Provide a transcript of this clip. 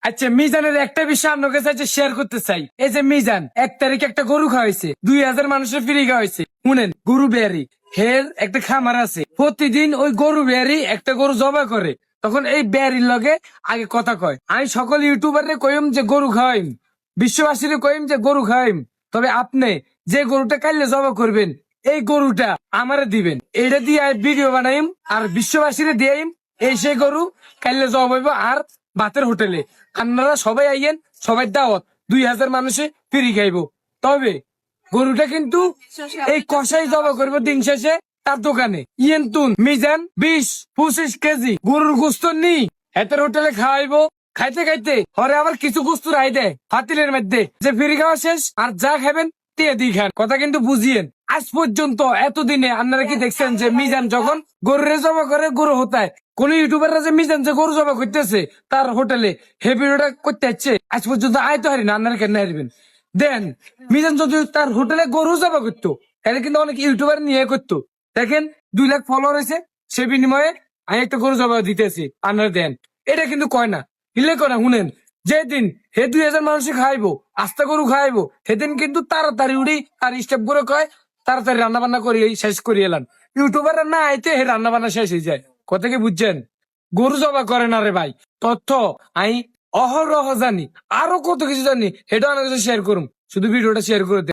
আচ্ছা, মিজানের একটা বিষয় আপনার কাছে শেয়ার করতে চাই। এই যে মিজান 1 তারিখে একটা গরু খাওয়াইছে, 2000 মানুষের ফ্রি খাওয়াইছে। শুনেন, গরু বেয়ারি হের একটা খামার আছে, প্রতিদিন ওই গরু বেয়ারি একটা গরু জবাই করে। তখন এই বেয়ারির লগে আগে কথা কয়, আমি সকল ইউটিউবারে কইম যে গরু খাওয়াইম, বিশ্ববাসীরে কইম যে গরু খাওয়াইম, তবে আপনি যে গরুটা কাইলে জবা করবেন এই গরুটা আমারে দিবেন। এটা দিয়ে ভিডিও বানাইম আর বিশ্ববাসীরে দিয়াইম, এই সেই গরু কাইলে জব হইব আর ভাতের হোটেলে। আপনারা সবাই আইয়েন, সবাই দাওয়াত, 2000 মানুষে ফ্রি খাইব। তবে গরুটা কিন্তু এই কষাই জবা করবো দিন শেষে তার দোকানে। ইয়েন্তুন মিজান 20-25 কেজি গরুর গোস্ত নি এতের হোটেলে খাওয়াইবো। খাইতে খাইতে হরে আবার কিছু গোস্ত রাই দেয় ফাতিলের মধ্যে, যে ফ্রি খাওয়া শেষ আর যা খাবেন তে দি খান। কথা কিন্তু বুঝিয়েন। আজ পর্যন্ত এতদিনে আপনারা কি দেখছেন যে মিজান যখন গরুরে জবা করে গরু হতায়? কোন ইউটিউবাররা যে মিজান যে গরু জবা করতেছে তার হোটেলে হে ভিডিওটা করতে যাচ্ছে, আজ পর্যন্ত আয়তো হারি না। আপনারা কেন হারবেন? দেন মিজান যদি তার হোটেলে গরু জবা করতো, এটা কিন্তু অনেক ইউটিউবার নিয়ে করতো। দেখেন 2 লাখ ফলোয়ার হয়েছে, সে বিনিময়ে আমি একটা গরু জবা দিতেছি, আপনারা দেন। এটা কিন্তু কয় না, হিলে করে শুনেন। যেদিন হে 2000 মানুষ খাইবো, আস্তা গরু খাইবো, সেদিন কিন্তু তাড়াতাড়ি উড়ি আর স্টেপ করে কয় তাড়াতাড়ি রান্না বান্না করি শেষ করি এলাম। ইউটিউবার না আইতে হে রান্না বান্না শেষ হয়ে যায়। কথা কি বুঝছেন? গরু জবা করে না রে ভাই। তথ্য আমি অহরহ জানি, আরো কত কিছু জানি, সেটা অনেক কিছু শেয়ার করুন। শুধু ভিডিওটা শেয়ার করে দেন।